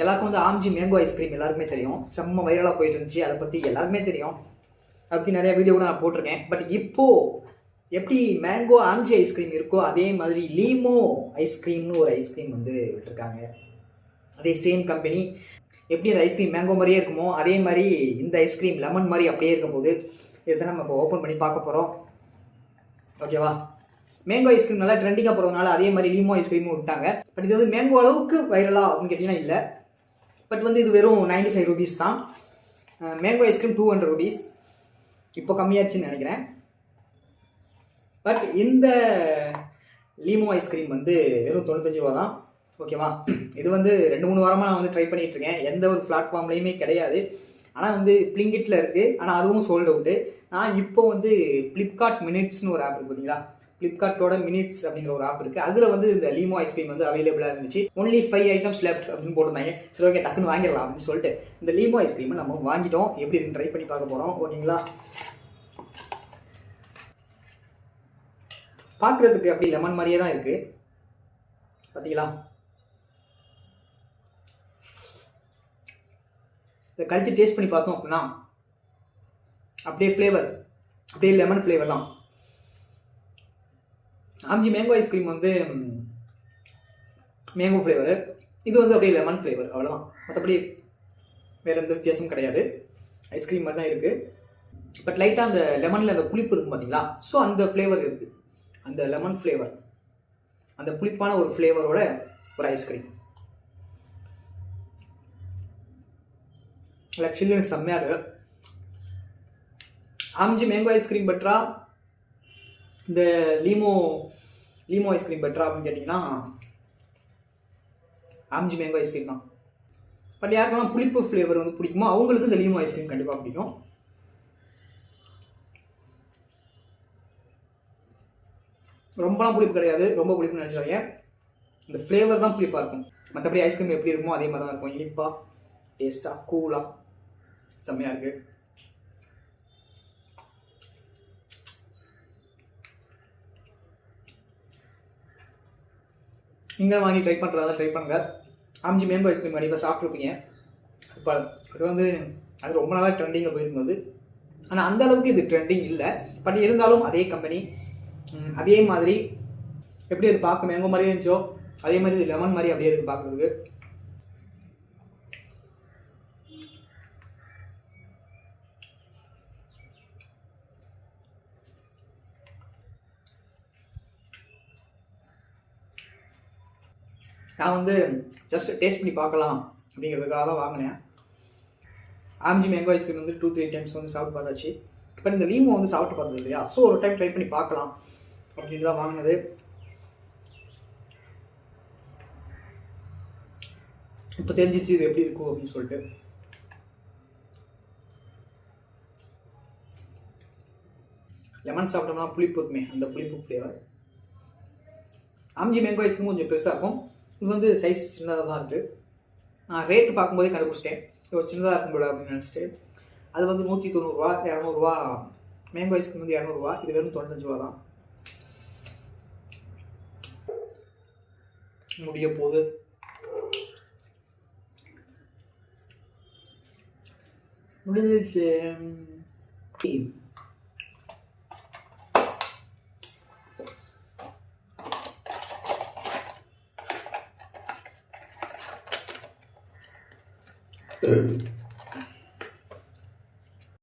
எல்லாருக்கும் வந்து ஆம்ஜி mango ice cream எல்லாருக்குமே தெரியும், செம்ம வைரலாக போயிட்டு இருந்துச்சு. அதை பற்றி எல்லாருக்குமே தெரியும், அதை பற்றி நிறைய வீடியோ கூட நான் போட்டிருக்கேன். பட் இப்போது எப்படி மேங்கோ ஆம்ஜி ஐஸ்கிரீம் இருக்கோ அதே மாதிரி லீமோ ஐஸ்கிரீம்னு ஒரு ஐஸ்கிரீம் வந்து விட்டுருக்காங்க. அதே சேம் கம்பெனி. எப்படி அந்த ஐஸ்கிரீம் மேங்கோ மாதிரியே இருக்குமோ அதே மாதிரி இந்த ஐஸ்கிரீம் லெமன் மாதிரி அப்படியே இருக்கும் போது இதை நம்ம இப்போ ஓப்பன் பண்ணி பார்க்க போகிறோம். ஓகேவா? மேங்கோ ஐஸ்கிரீம் நல்லா ட்ரெண்டிங்காக போகிறதுனால அதே மாதிரி லீமோ ஐஸ்கிரீமும் விட்டாங்க. பட் இது வந்து மேங்கோ அளவுக்கு வைரலா அப்படின்னு கேட்டிங்கன்னா இல்லை. பட் வந்து இது வெறும் 95 rupees தான். Mango ice cream 200 rupees. இப்போ கம்மியாச்சுன்னு நினைக்கிறேன். பட் இந்த லீமோ ஐஸ்கிரீம் வந்து வெறும் 95 ரூபா தான். ஓகேவா? இது வந்து 2-3 வாரமாக நான் வந்து ட்ரை பண்ணிகிட்டு இருக்கேன். எந்த ஒரு பிளாட்ஃபார்ம்லேயுமே கிடையாது. ஆனால் வந்து பிளிங்கிட்டில் இருக்குது, ஆனால் அதுவும் சோல்ட் அவுட்டு. நான் இப்போ வந்து ஃப்ளிப்கார்ட் மினிட்ஸ்னு ஒரு ஆப் இருக்குது பார்த்தீங்களா, ஃப்ளிப்கார்ட்டோட மினிட்ஸ் அப்படிங்கிற ஒரு ஆப் இருக்குது. அதில் வந்து இந்த லீமோ ஐஸ்கிரீம் வந்து அவைலபிளாக இருந்துச்சு. ஒன்லி 5 items left அப்படின்னு போட்டிருந்தாங்க. சரி, ஓகே, டக்குன்னு வாங்கிடலாம் அப்படின்னு சொல்லிட்டு இந்த லீமோ ஐஸ்கிரீமை நம்ம வாங்கிட்டோம். எப்படி இருக்குன்னு ட்ரை பண்ணி பார்க்க போகிறோம். ஓகேங்களா? பார்க்குறதுக்கு அப்படி லெமன் மாதிரியே தான் இருக்குது. பார்த்தீங்களா? இதை கழிச்சு டேஸ்ட் பண்ணி பார்த்தோம் அப்படின்னா அப்படியே ஃப்ளேவர், அப்படியே லெமன் ஃப்ளேவர் தான். ஆம்ஜி மேங்கோ ஐஸ்கிரீம் வந்து மேங்கோ ஃப்ளேவரு, இது வந்து அப்படியே லெமன் ஃப்ளேவர், அவ்வளோதான். மற்றபடி வேறு எந்த வித்தியாசமும் கிடையாது. ஐஸ்கிரீம் மாதிரி தான் இருக்குது. பட் லைட்டாக அந்த லெமனில் அந்த புளிப்பு இருக்கும் பார்த்தீங்களா, ஸோ அந்த ஃப்ளேவர் இருக்குது. அந்த லெமன் ஃப்ளேவர், அந்த புளிப்பான ஒரு ஃப்ளேவரோட ஒரு ஐஸ்கிரீம். சில்லுன்னு செம்மையாக இருக்கு. ஆம்ஜி மேங்கோ ஐஸ்கிரீம் பெட்டரா இந்த லீமோ ஐஸ்கிரீம் பெட்டரா அப்படின்னு கேட்டிங்கன்னா ஆம்ஜி மேங்கோ ஐஸ்கிரீம் தான். பட் யாருக்கெல்லாம் புளிப்பு ஃப்ளேவர் வந்து பிடிக்குமோ அவங்களுக்கு இந்த லீமோ ஐஸ்கிரீம் கண்டிப்பாக பிடிக்கும். ரொம்பலாம் புளிப்பு கிடையாது, ரொம்ப புளிப்புன்னு நினச்சாங்க. இந்த ஃப்ளேவர் தான் புளிப்பாக இருக்கும். மற்றபடி ஐஸ்கிரீம் எப்படி இருக்குமோ அதே மாதிரி தான் இருக்கும். இனிப்பாக, டேஸ்ட்டாக, கூலாக, செம்மையாக இருக்குது. நீங்களும் வாங்கி ட்ரை பண்ணுறதா ட்ரை பண்ணுங்க. ஆம்ஜி மேங்கோ ஐஸ்கிரீம் கண்டிப்பாக சாப்பிட்ருப்பீங்க. இப்போ அது வந்து அது ரொம்ப நாளாக ட்ரெண்டிங்கில் போயிருந்தது. ஆனால் அந்த அளவுக்கு இது ட்ரெண்டிங் இல்லை. பட் இருந்தாலும் அதே கம்பெனி, அதே மாதிரி எப்படி அது பார்க்க மேங்கோ மாதிரியே இருந்துச்சோ அதே மாதிரி இது லெமன் மாதிரி அப்படியே இருக்குது பார்க்குறதுக்கு. நான் வந்து ஜஸ்ட் டேஸ்ட் பண்ணி பார்க்கலாம் அப்படிங்கிறதுக்காக தான் வாங்கினேன். ஆம்ஜி மேங்கோ ஐஸ்கிரீம் வந்து 2-3 times வந்து சாப்பிட்டு பார்த்தாச்சு. பட் இந்த லீமோ வந்து சாப்பிட்டு பார்த்தது இல்லையா, ஸோ ஒரு டைம் ட்ரை பண்ணி பார்க்கலாம் அப்படின்ட்டு தான் வாங்கினது. இப்போ தெரிஞ்சிச்சு இது எப்படி இருக்கும் அப்படின்னு சொல்லிட்டு. லெமன் சாப்பிட்டோம்னா புளிப்பு இருக்குமே, அந்த புளிப்பு ஃப்ளேவர். ஆம்ஜி மேங்கோ ஐஸ்கிரீம் கொஞ்சம் பெருசாக இருக்கும். இது வந்து சைஸ் சின்னதாக தான் இருக்குது. நான் ரேட்டு பார்க்கும்போதே கண்டுபிடிச்சிட்டேன், இது சின்னதாக இருக்கும் போல அப்படின்னு நினச்சிட்டு. அது வந்து 190 ரூபா, 200 ரூபா. மேங்கோ ஐஸ்கிரீம் வந்து 200 ரூபா, இது வெறும் 95 ரூபா தான். முடிய போகுது. முடிஞ்சிச்சு.